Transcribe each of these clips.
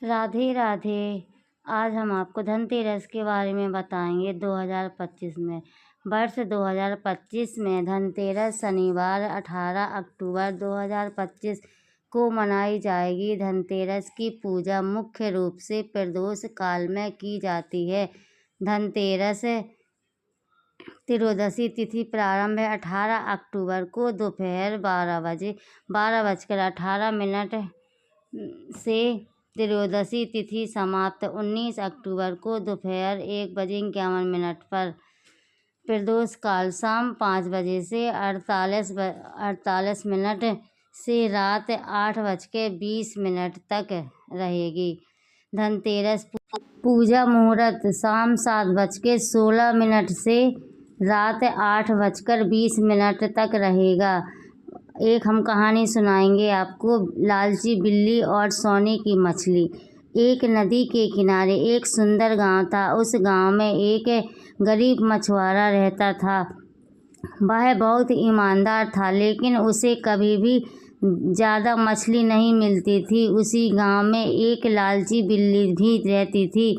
राधे राधे। आज हम आपको धनतेरस के बारे में बताएंगे। 2025 में वर्ष 2025 में धनतेरस शनिवार 18 अक्टूबर 2025 को मनाई जाएगी। धनतेरस की पूजा मुख्य रूप से प्रदोष काल में की जाती है। धनतेरस त्रयोदशी तिथि प्रारंभ है 18 अक्टूबर को दोपहर 12:18 से। त्रयोदशी तिथि समाप्त 19 अक्टूबर को दोपहर 1:51 पर। प्रदोष काल शाम 5 बजे से 48 से रात 8:20 तक रहेगी। धनतेरस पूजा मुहूर्त शाम 7:16 से रात 8:20 तक रहेगा। एक हम कहानी सुनाएंगे आपको। लालची बिल्ली और सोने की मछली। एक नदी के किनारे एक सुंदर गांव था। उस गांव में एक गरीब मछुआरा रहता था। वह बहुत ईमानदार था, लेकिन उसे कभी भी ज़्यादा मछली नहीं मिलती थी। उसी गांव में एक लालची बिल्ली भी रहती थी,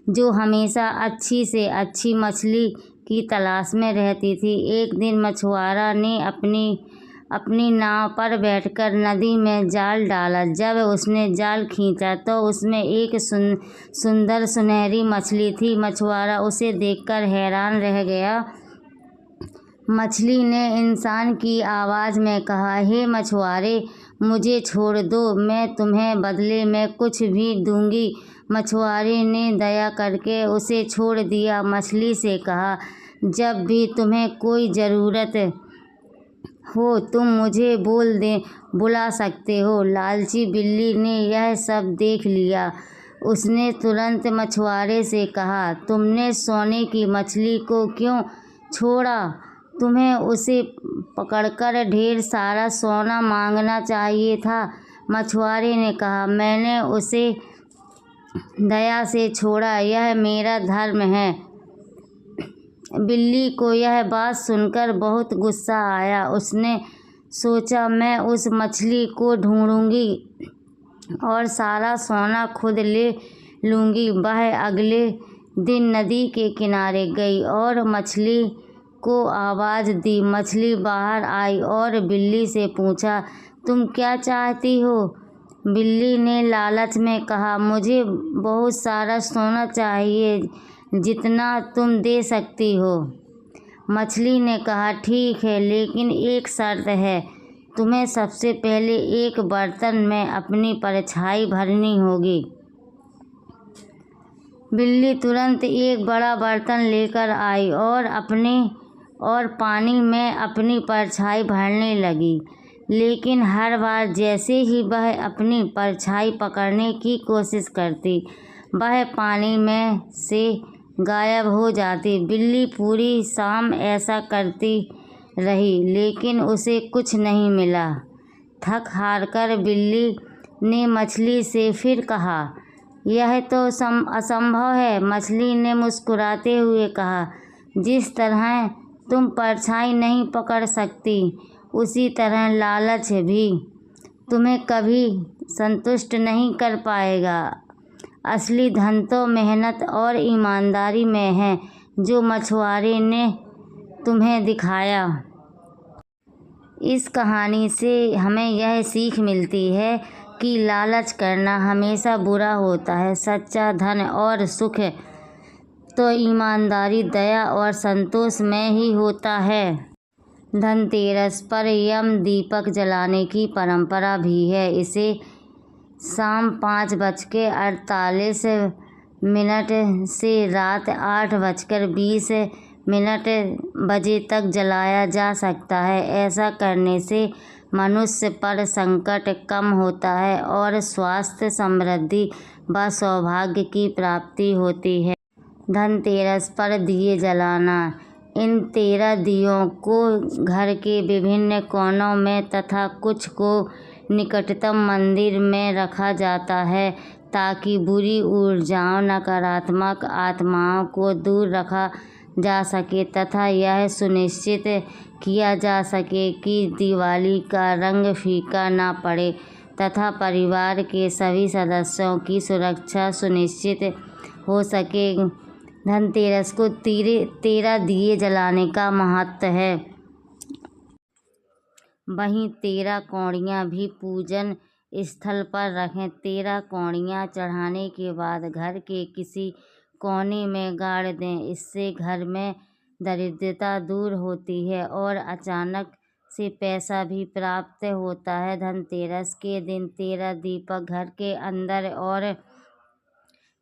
जो हमेशा अच्छी से अच्छी मछली की तलाश में रहती थी। एक दिन मछुआरा ने अपनी नाव पर बैठकर नदी में जाल डाला। जब उसने जाल खींचा तो उसमें एक सुंदर सुनहरी मछली थी। मछुआरा उसे देखकर हैरान रह गया। मछली ने इंसान की आवाज़ में कहा, हे मछुआरे, मुझे छोड़ दो, मैं तुम्हें बदले में कुछ भी दूंगी। मछुआरे ने दया करके उसे छोड़ दिया। मछली से कहा, जब भी तुम्हें कोई ज़रूरत हो तुम मुझे बुला सकते हो। लालची बिल्ली ने यह सब देख लिया। उसने तुरंत मछुआरे से कहा, तुमने सोने की मछली को क्यों छोड़ा? तुम्हें उसे पकड़कर ढेर सारा सोना मांगना चाहिए था। मछुआरे ने कहा, मैंने उसे दया से छोड़ा, यह मेरा धर्म है। बिल्ली को यह बात सुनकर बहुत गुस्सा आया। उसने सोचा, मैं उस मछली को ढूंढूंगी और सारा सोना खुद ले लूँगी। वह अगले दिन नदी के किनारे गई और मछली को आवाज़ दी। मछली बाहर आई और बिल्ली से पूछा, तुम क्या चाहती हो? बिल्ली ने लालच में कहा, मुझे बहुत सारा सोना चाहिए, जितना तुम दे सकती हो। मछली ने कहा, ठीक है, लेकिन एक शर्त है, तुम्हें सबसे पहले एक बर्तन में अपनी परछाई भरनी होगी। बिल्ली तुरंत एक बड़ा बर्तन लेकर आई और पानी में अपनी परछाई भरने लगी। लेकिन हर बार जैसे ही वह अपनी परछाई पकड़ने की कोशिश करती, वह पानी में से गायब हो जाती। बिल्ली पूरी शाम ऐसा करती रही, लेकिन उसे कुछ नहीं मिला। थक हार कर बिल्ली ने मछली से फिर कहा, यह तो असंभव है। मछली ने मुस्कुराते हुए कहा, जिस तरह तुम परछाई नहीं पकड़ सकती, उसी तरह लालच भी तुम्हें कभी संतुष्ट नहीं कर पाएगा। असली धन तो मेहनत और ईमानदारी में है, जो मछुआरे ने तुम्हें दिखाया। इस कहानी से हमें यह सीख मिलती है कि लालच करना हमेशा बुरा होता है। सच्चा धन और सुख तो ईमानदारी, दया और संतोष में ही होता है। धनतेरस पर यम दीपक जलाने की परंपरा भी है। इसे शाम 5:48 से रात 8:20 बजे तक जलाया जा सकता है। ऐसा करने से मनुष्य पर संकट कम होता है और स्वास्थ्य, समृद्धि व सौभाग्य की प्राप्ति होती है। धनतेरस पर दिए जलाना। इन 13 दियों को घर के विभिन्न कोनों में तथा कुछ को निकटतम मंदिर में रखा जाता है, ताकि बुरी ऊर्जाओं, नकारात्मक आत्माओं को दूर रखा जा सके तथा यह सुनिश्चित किया जा सके कि दिवाली का रंग फीका ना पड़े। तथा परिवार के सभी सदस्यों की सुरक्षा सुनिश्चित हो सके। धनतेरस को 13 दिए जलाने का महत्व है। वहीं 13 कौड़ियाँ भी पूजन स्थल पर रखें। 13 कौड़ियाँ चढ़ाने के बाद घर के किसी कोने में गाड़ दें। इससे घर में दरिद्रता दूर होती है और अचानक से पैसा भी प्राप्त होता है। धनतेरस के दिन 13 दीपक घर के अंदर और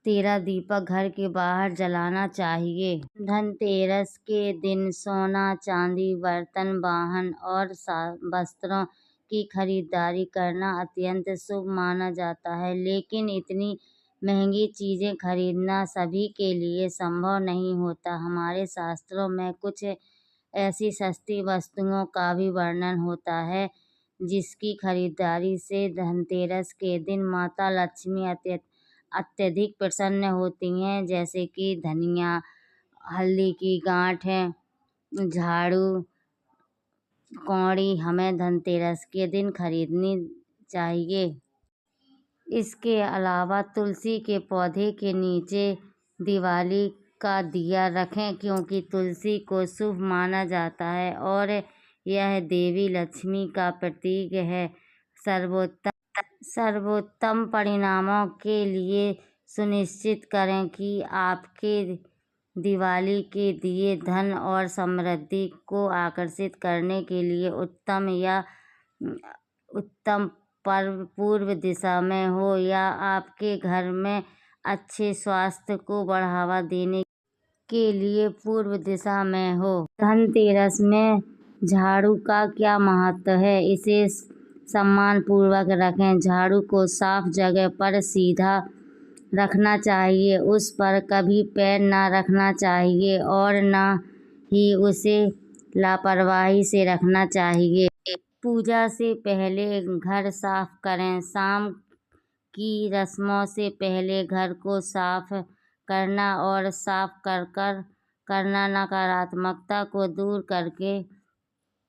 13 दीपक घर के बाहर जलाना चाहिए। धनतेरस के दिन सोना, चांदी, बर्तन, वाहन और वस्त्रों की खरीदारी करना अत्यंत शुभ माना जाता है, लेकिन इतनी महंगी चीजें खरीदना सभी के लिए संभव नहीं होता। हमारे शास्त्रों में कुछ ऐसी सस्ती वस्तुओं का भी वर्णन होता है जिसकी खरीदारी से धनतेरस के दिन माता लक्ष्मी अत्यधिक प्रसन्न होती हैं, जैसे कि धनिया, हल्दी की गांठ, झाड़ू, कौड़ी हमें धनतेरस के दिन खरीदनी चाहिए। इसके अलावा तुलसी के पौधे के नीचे दिवाली का दिया रखें, क्योंकि तुलसी को शुभ माना जाता है और यह देवी लक्ष्मी का प्रतीक है। सर्वोत्तम परिणामों के लिए सुनिश्चित करें कि आपके दिवाली के दिए धन और समृद्धि को आकर्षित करने के लिए उत्तम पूर्व दिशा में हो या आपके घर में अच्छे स्वास्थ्य को बढ़ावा देने के लिए पूर्व दिशा में हो। धनतेरस में झाड़ू का क्या महत्व है? इसे सम्मान पूर्वक रखें। झाड़ू को साफ जगह पर सीधा रखना चाहिए, उस पर कभी पैर न रखना चाहिए और न ही उसे लापरवाही से रखना चाहिए। पूजा से पहले घर साफ करें। शाम की रस्मों से पहले घर को साफ करना और साफ करना नकारात्मकता को दूर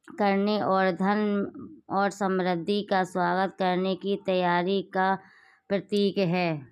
करने और धन और समृद्धि का स्वागत करने की तैयारी का प्रतीक है।